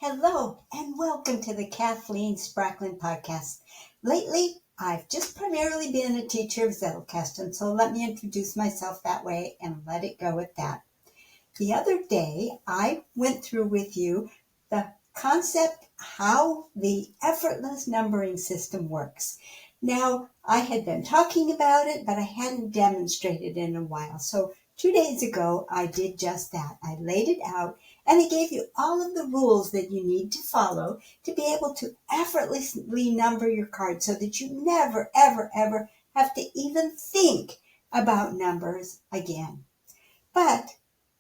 Hello and welcome to the Kathleen Spracklin podcast. Lately, I've just primarily been a teacher of Zettelkasten, so let me introduce myself that way and let it go at that. The other day, I went through with you the concept how the effortless numbering system works. Now, I had been talking about it, but I hadn't demonstrated it in a while. So 2 days ago, I did just that. I laid it out and I gave you all of the rules that you need to follow to be able to effortlessly number your cards so that you never, ever, ever have to even think about numbers again. But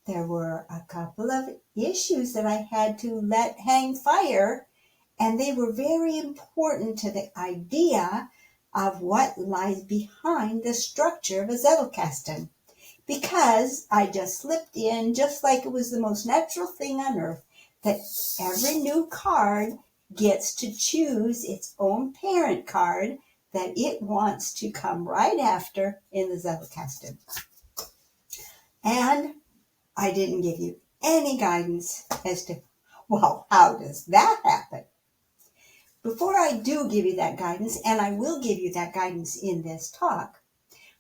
there were a couple of issues that I had to let hang fire, and they were very important to the idea of what lies behind the structure of a Zettelkasten. Because I just slipped in, just like it was the most natural thing on earth, that every new card gets to choose its own parent card that it wants to come right after in the Zettelkasten. And I didn't give you any guidance as to, well, how does that happen? Before I do give you that guidance, and I will give you that guidance in this talk,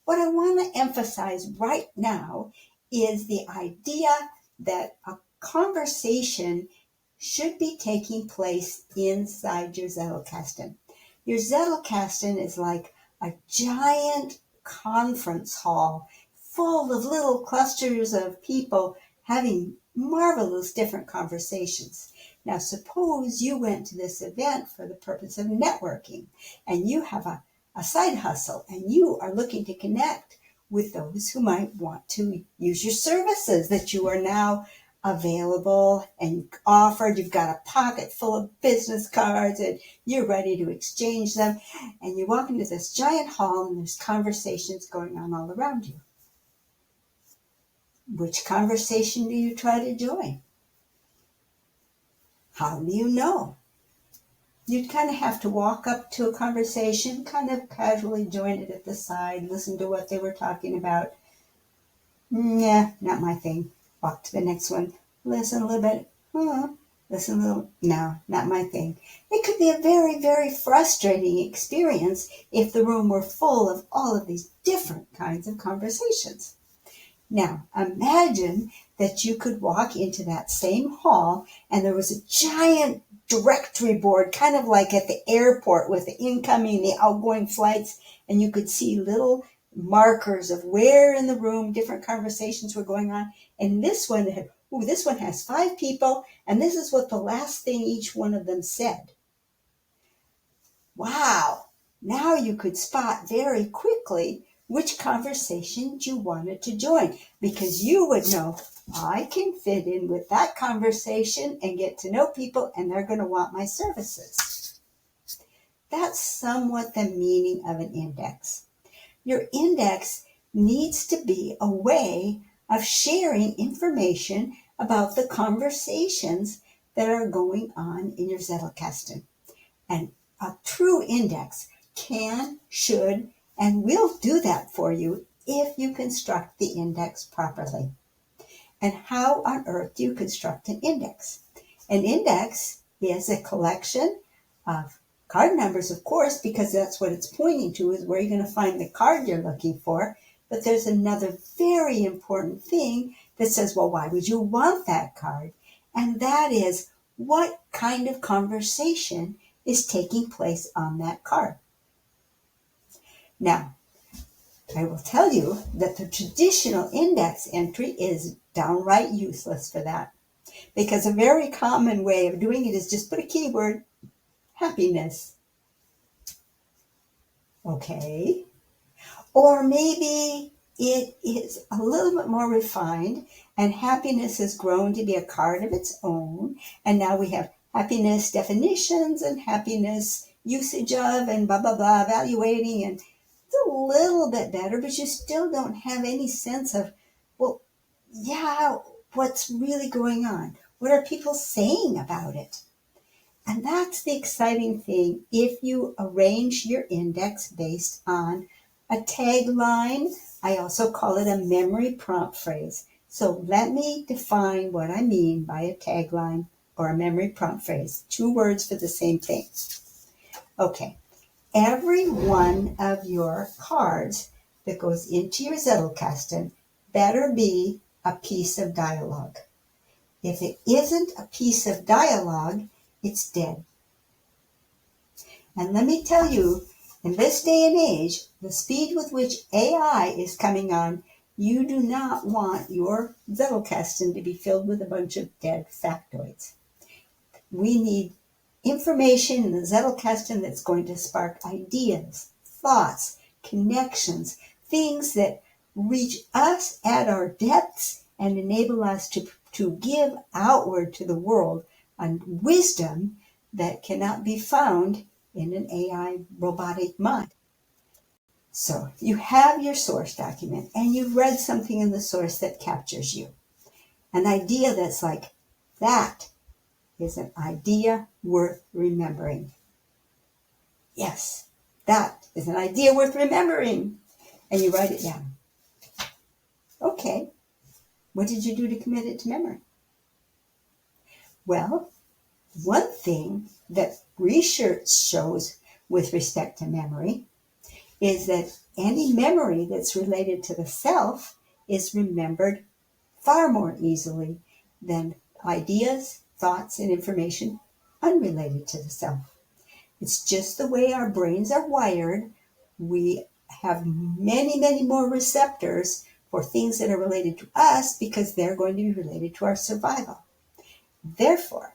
what I want to emphasize right now is the idea that a conversation should be taking place inside your Zettelkasten. Your Zettelkasten is like a giant conference hall full of little clusters of people having marvelous different conversations. Now, suppose you went to this event for the purpose of networking and you have a side hustle and you are looking to connect with those who might want to use your services that you are now available and offered. You've got a pocket full of business cards and you're ready to exchange them. And you walk into this giant hall and there's conversations going on all around you. Which conversation do you try to join? How do you know? You'd kind of have to walk up to a conversation, kind of casually join it at the side, listen to what they were talking about. Yeah, not my thing. Walk to the next one, listen a little bit. Listen a little. No, not my thing. It could be a very, very frustrating experience if the room were full of all of these different kinds of conversations. Now, imagine that you could walk into that same hall and there was a giant directory board, kind of like at the airport with the incoming and the outgoing flights, and you could see little markers of where in the room different conversations were going on. And this one has 5 people, and this is what the last thing each one of them said. Wow! Now you could spot very quickly which conversation you wanted to join, because you would know, I can fit in with that conversation and get to know people, and they're going to want my services. That's somewhat the meaning of an index. Your index needs to be a way of sharing information about the conversations that are going on in your Zettelkasten. And a true index can, should, and will do that for you if you construct the index properly. And how on earth do you construct an index? An index is a collection of card numbers, of course, because that's what it's pointing to, is where you're going to find the card you're looking for. But there's another very important thing that says, well, why would you want that card? And that is, what kind of conversation is taking place on that card? Now, I will tell you that the traditional index entry is downright useless for that, because a very common way of doing it is just put a keyword, happiness. Okay. Or maybe it is a little bit more refined and happiness has grown to be a card of its own. And now we have happiness definitions and happiness usage of and blah, blah, blah, evaluating. And it's a little bit better, but you still don't have any sense of, well, yeah, what's really going on? What are people saying about it? And that's the exciting thing if you arrange your index based on a tagline. I also call it a memory prompt phrase. So let me define what I mean by a tagline. or a memory prompt phrase. 2 words for the same thing. Okay. Every one of your cards that goes into your Zettelkasten better be a piece of dialogue. If it isn't a piece of dialogue, it's dead. And let me tell you, in this day and age, the speed with which AI is coming on, you do not want your Zettelkasten to be filled with a bunch of dead factoids. We need information in the Zettelkasten that's going to spark ideas, thoughts, connections, things that reach us at our depths and enable us to give outward to the world a wisdom that cannot be found in an AI robotic mind. So you have your source document and you've read something in the source that captures you. An idea that's like, that is an idea worth remembering. Yes, that is an idea worth remembering. And you write it down. Okay, what did you do to commit it to memory? Well, one thing that research shows with respect to memory is that any memory that's related to the self is remembered far more easily than ideas, thoughts, and information unrelated to the self. It's just the way our brains are wired. We have many, many more receptors for things that are related to us because they're going to be related to our survival. Therefore,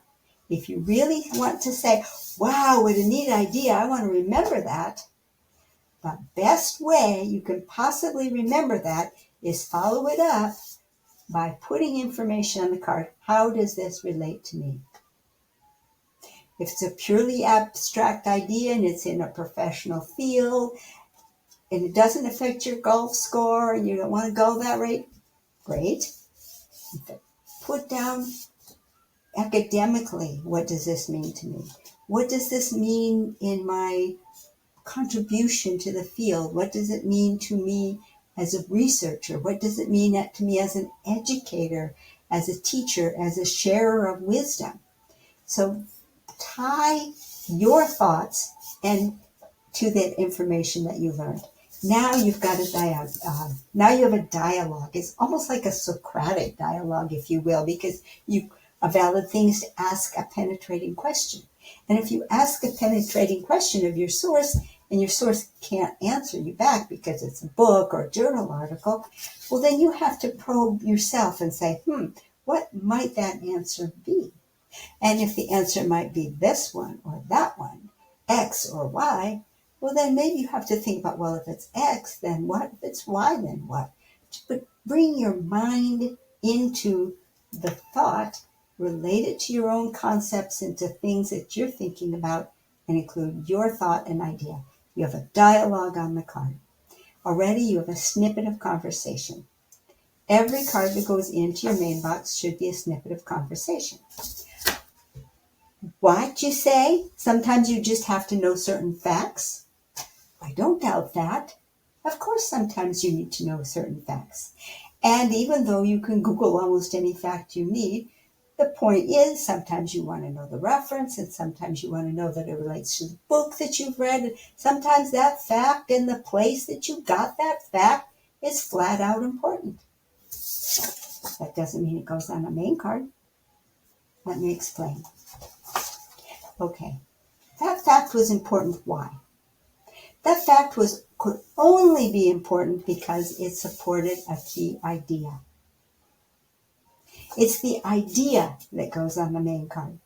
if you really want to say, wow, what a neat idea, I want to remember that, the best way you can possibly remember that is follow it up by putting information on the card. How does this relate to me? If it's a purely abstract idea and it's in a professional field and it doesn't affect your golf score and you don't want to go that rate, great. Put down academically, what does this mean to me? What does this mean in my contribution to the field? What does it mean to me as a researcher? What does it mean to me as an educator, as a teacher, as a sharer of wisdom? So tie your thoughts and to that information that you learned. Now you've got now you have a dialogue. It's almost like a Socratic dialogue, if you will, because you are valid things to ask a penetrating question. And if you ask a penetrating question of your source and your source can't answer you back because it's a book or a journal article, well, then you have to probe yourself and say, what might that answer be? And if the answer might be this one or that one, X or Y, well, then maybe you have to think about, well, if it's X, then what? If it's Y, then what? But bring your mind into the thought related to your own concepts, into things that you're thinking about, and include your thought and idea. You have a dialogue on the card. Already you have a snippet of conversation. Every card that goes into your main box should be a snippet of conversation. What, you say? Sometimes you just have to know certain facts? I don't doubt that. Of course, sometimes you need to know certain facts. And even though you can Google almost any fact you need, the point is sometimes you want to know the reference and sometimes you want to know that it relates to the book that you've read. And sometimes that fact and the place that you got that fact is flat out important. That doesn't mean it goes on a main card. Let me explain. Okay, that fact was important. Why? That fact could only be important because it supported a key idea. It's the idea that goes on the main card.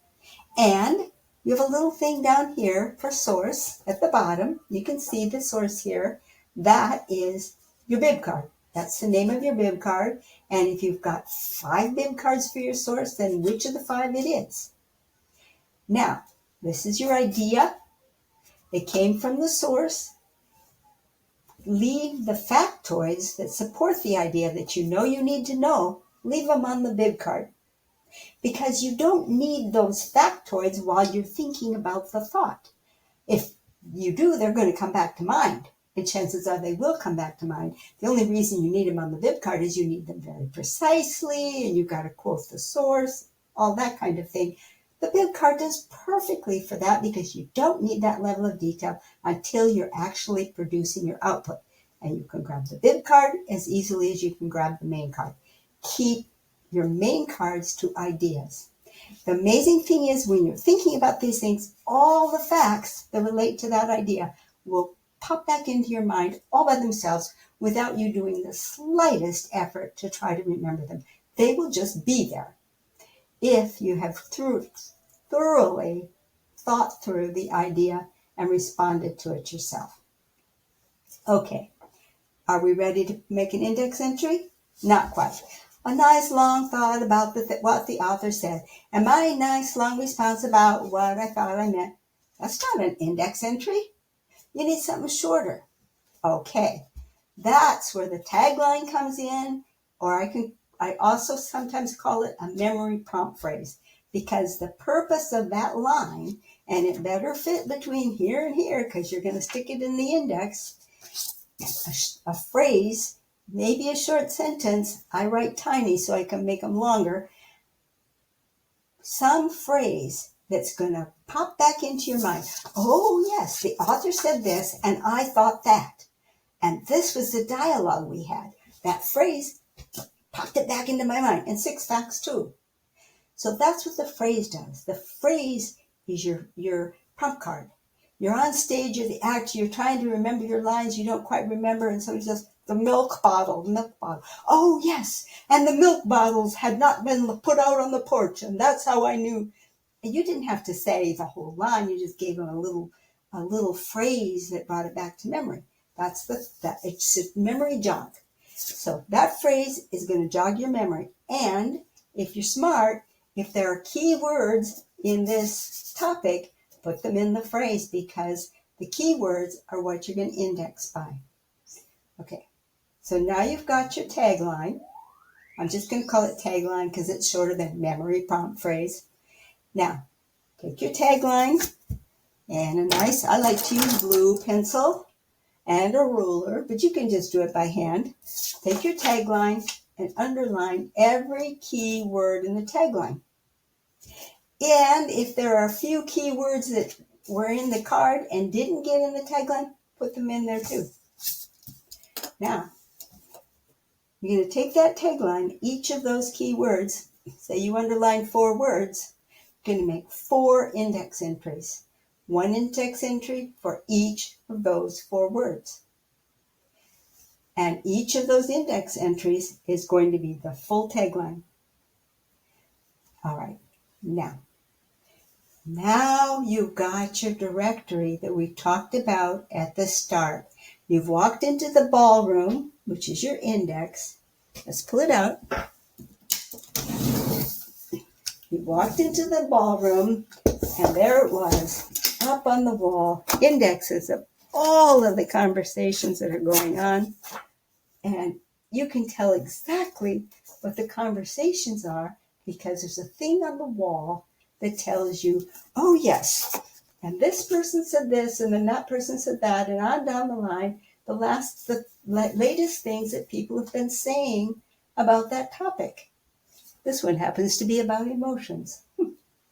And you have a little thing down here for source at the bottom. You can see the source here. That is your bib card. That's the name of your bib card. And if you've got 5 bib cards for your source, then which of the 5 it is? Now, this is your idea. It came from the source. Leave the factoids that support the idea that you know you need to know, leave them on the bib card. Because you don't need those factoids while you're thinking about the thought. If you do, they're going to come back to mind. And chances are they will come back to mind. The only reason you need them on the bib card is you need them very precisely, and you've got to quote the source, all that kind of thing. The bib card does perfectly for that because you don't need that level of detail until you're actually producing your output. And you can grab the bib card as easily as you can grab the main card. Keep your main cards to ideas. The amazing thing is when you're thinking about these things, all the facts that relate to that idea will pop back into your mind all by themselves without you doing the slightest effort to try to remember them. They will just be there if you have thoroughly thought through the idea and responded to it yourself. Okay, are we ready to make an index entry? Not quite. A nice long thought about what the author said, and my nice long response about what I thought I meant. That's not an index entry. You need something shorter. Okay, that's where the tagline comes in, or I also sometimes call it a memory prompt phrase, because the purpose of that line, and it better fit between here and here because you're going to stick it in the index, a phrase, maybe a short sentence. I write tiny so I can make them longer. Some phrase that's going to pop back into your mind. Oh, yes, the author said this, and I thought that. And this was the dialogue we had. That phrase popped it back into my mind, and 6 facts too. So that's what the phrase does. The phrase is your prompt card. You're on stage, you're the actor, you're trying to remember your lines, you don't quite remember, and somebody says, the milk bottle. Oh, yes, and the milk bottles had not been put out on the porch, and that's how I knew. And you didn't have to say the whole line, you just gave them a little phrase that brought it back to memory. It's a memory jog. So that phrase is going to jog your memory. And if you're smart, if there are key words in this topic, put them in the phrase because the key words are what you're going to index by. Okay, so now you've got your tagline. I'm just going to call it tagline because it's shorter than memory prompt phrase. Now, take your tagline and I like to use blue pencil and a ruler, but you can just do it by hand. Take your tagline and underline every key word in the tagline. And if there are a few key words that were in the card and didn't get in the tagline, put them in there too. Now, you're going to take that tagline, each of those key words, say you underline 4 words, you're going to make 4 index entries. 1 index entry for each of those 4 words. And each of those index entries is going to be the full tagline. All right, now you've got your directory that we talked about at the start. You've walked into the ballroom, which is your index. Let's pull it out. You walked into the ballroom, and there it was, up on the wall, indexes of all of the conversations that are going on. And you can tell exactly what the conversations are because there's a thing on the wall that tells you, oh, yes, and this person said this, and then that person said that, and on down the line, the latest things that people have been saying about that topic. This one happens to be about emotions.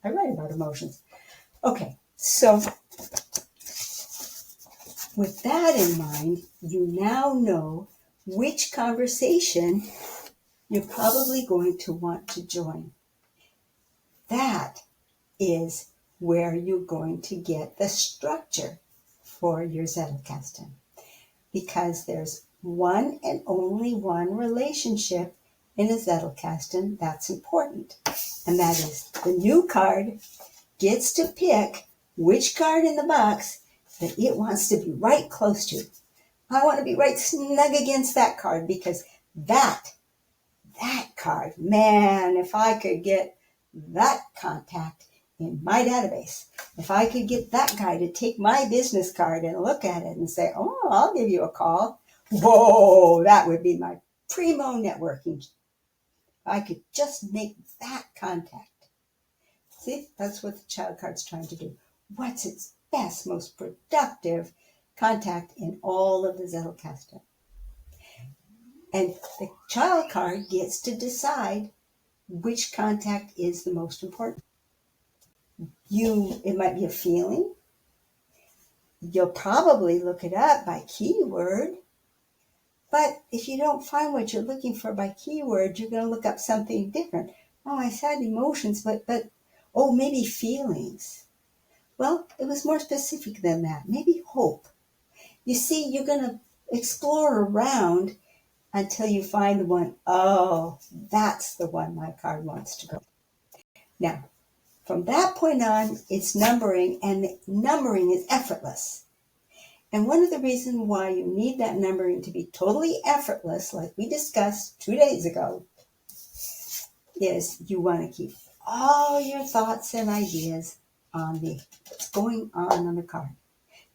I write about emotions. Okay, so with that in mind, you now know which conversation you're probably going to want to join. That is where you're going to get the structure for your Zettelkasten. Because there's one and only one relationship in a Zettelkasten that's important. And that is the new card gets to pick which card in the box that it wants to be right close to. I want to be right snug against that card because that card, man, if I could get that contact in my database, if I could get that guy to take my business card and look at it and say, oh, I'll give you a call. Whoa, that would be my primo networking. If I could just make that contact. See, that's what the child card's trying to do. What's its best, most productive contact in all of the Zettelkasten? And the child card gets to decide which contact is the most important. It might be a feeling. You'll probably look it up by keyword. But if you don't find what you're looking for by keyword, you're going to look up something different. Oh, I said emotions, but oh, maybe feelings. Well, it was more specific than that. Maybe hope. You see, you're going to explore around until you find the one. Oh, that's the one my card wants to go. Now, from that point on, it's numbering, and the numbering is effortless. And one of the reasons why you need that numbering to be totally effortless, like we discussed 2 days ago, is you want to keep all your thoughts and ideas on what's going on the card.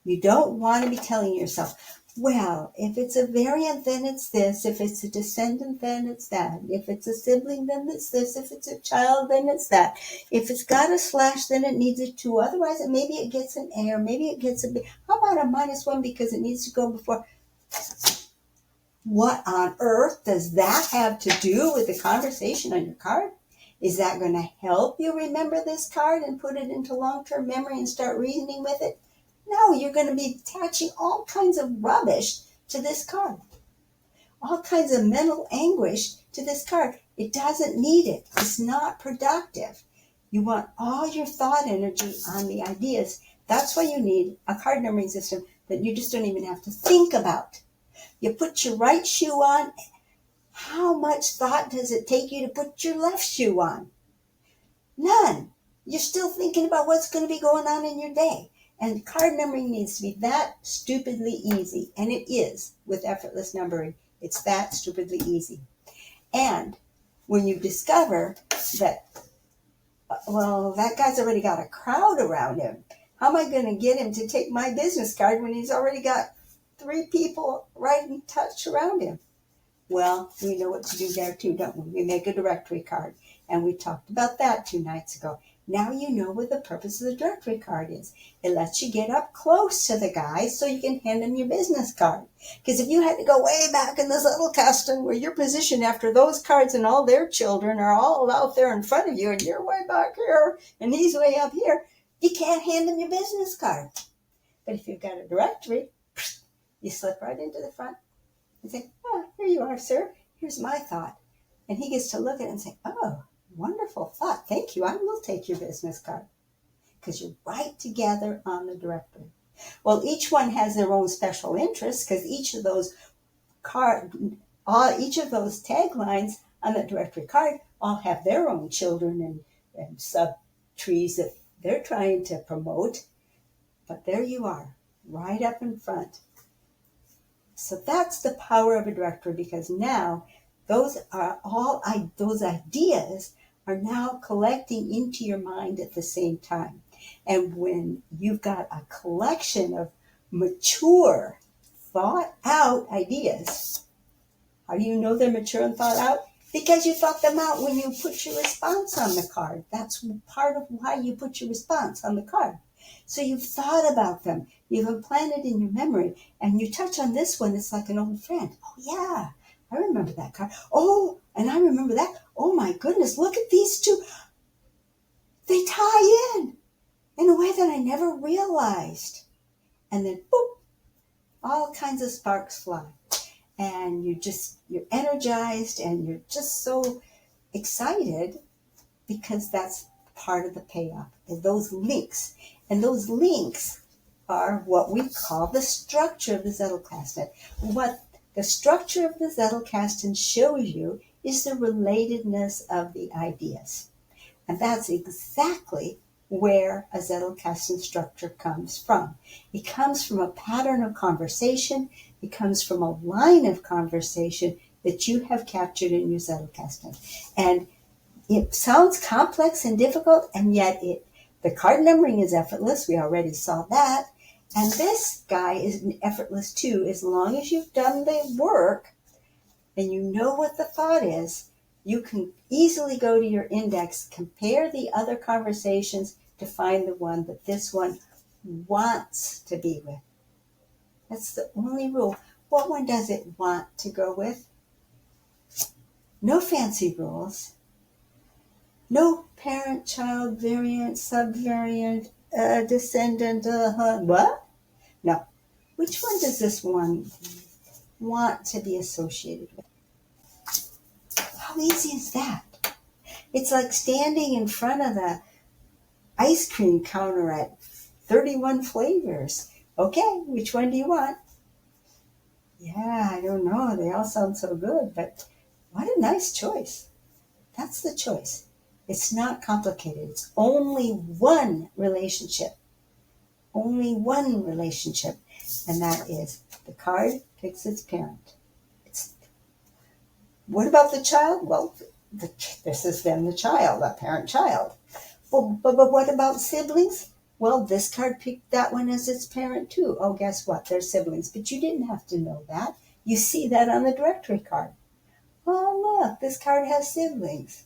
You don't want to be telling yourself, well, if it's a variant, then it's this. If it's a descendant, then it's that. If it's a sibling, then it's this. If it's a child, then it's that. If it's got a slash, then it needs a 2. Otherwise, maybe it gets an A, or maybe it gets a B. How about a -1 because it needs to go before? What on earth does that have to do with the conversation on your card? Is that going to help you remember this card and put it into long-term memory and start reasoning with it? No, you're going to be attaching all kinds of rubbish to this card. All kinds of mental anguish to this card. It doesn't need it. It's not productive. You want all your thought energy on the ideas. That's why you need a card numbering system that you just don't even have to think about. You put your right shoe on. How much thought does it take you to put your left shoe on? None. You're still thinking about what's going to be going on in your day. And card numbering needs to be that stupidly easy. And it is with effortless numbering. It's that stupidly easy. And when you discover that, well, that guy's already got a crowd around him. How am I going to get him to take my business card when he's already got 3 people right in touch around him? Well, we know what to do there too, don't we? We make a directory card. And we talked about that 2 nights ago. Now you know what the purpose of the directory card is. It lets you get up close to the guy so you can hand him your business card. Because if you had to go way back in the Zettelkasten where you're positioned after those cards and all their children are all out there in front of you and you're way back here and he's way up here, you can't hand him your business card. But if you've got a directory, you slip right into the front and say, oh, here you are, sir. Here's my thought. And he gets to look at it and say, oh, wonderful thought. Thank you. I will take your business card. Because you're right together on the directory. Well, each one has their own special interests because each of those taglines on the directory card all have their own children and sub-trees that they're trying to promote. But there you are, right up in front. So that's the power of a directory because now those ideas are now collecting into your mind at the same time. And when you've got a collection of mature, thought out ideas, how do you know they're mature and thought out? Because you thought them out when you put your response on the card. That's part of why you put your response on the card. So you've thought about them. You've implanted in your memory. And you touch on this one, it's like an old friend. Oh, yeah, I remember that card. Oh, and I remember that. Oh, my goodness, look at these two. They tie in a way that I never realized. And then, boop, all kinds of sparks fly. And you're energized and you're just so excited because that's part of the payoff, is those links. And those links are what we call the structure of the Zettelkasten. What the structure of the Zettelkasten shows you is the relatedness of the ideas. And that's exactly where a Zettelkasten structure comes from. It comes from a pattern of conversation. It comes from a line of conversation that you have captured in your Zettelkasten. And it sounds complex and difficult, and yet the card numbering is effortless. We already saw that. And this guy is effortless too. As long as you've done the work and you know what the thought is, you can easily go to your index, compare the other conversations to find the one that this one wants to be with. That's the only rule. What one does it want to go with? No fancy rules. No parent, child, variant, subvariant, descendant, what? No. Which one does this one want to be associated with? How easy is that? It's like standing in front of the ice cream counter at 31 flavors. Okay, which one do you want? Yeah, I don't know. They all sound so good, but what a nice choice. That's the choice. It's not complicated. It's only one relationship. Only one relationship. And that is the card picks its parent. It's, what about the child? Well, this is then the child, the parent-child. But what about siblings? Well, this card picked that one as its parent too. Oh, guess what? They're siblings. But you didn't have to know that. You see that on the directory card. Oh, look, this card has siblings.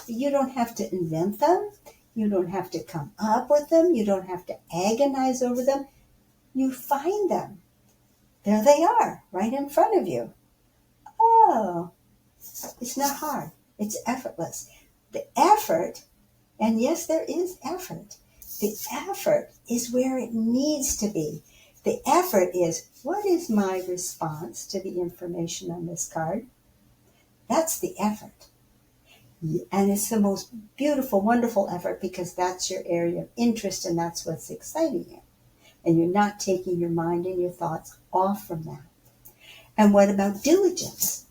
You don't have to invent them. You don't have to come up with them. You don't have to agonize over them. You find them. There they are, right in front of you. Oh, it's not hard. It's effortless. The effort, and yes, there is effort. The effort is where it needs to be. The effort is, what is my response to the information on this card? That's the effort. And it's the most beautiful, wonderful effort because that's your area of interest and that's what's exciting you. And you're not taking your mind and your thoughts off from that. And what about diligence?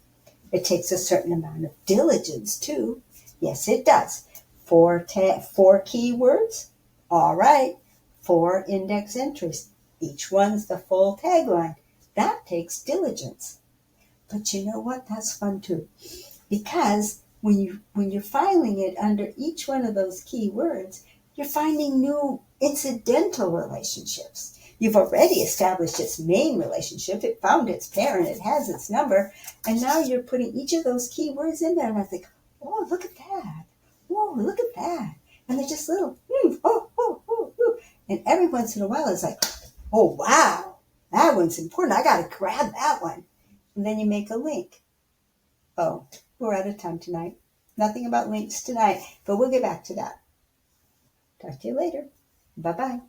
It takes a certain amount of diligence too. Yes, it does. Four keywords. All right. 4 index entries. Each one's the full tagline. That takes diligence. But you know what? That's fun too. Because when you're filing it under each one of those keywords, you're finding new incidental relationships. You've already established its main relationship. It found its parent. It has its number. And now you're putting each of those keywords in there. And I think, oh, look at that. Whoa, look at that. And they're just little, oh. And every once in a while it's like, oh, wow, that one's important. I got to grab that one. And then you make a link. Oh, we're out of time tonight. Nothing about links tonight, but we'll get back to that. Talk to you later. Bye-bye.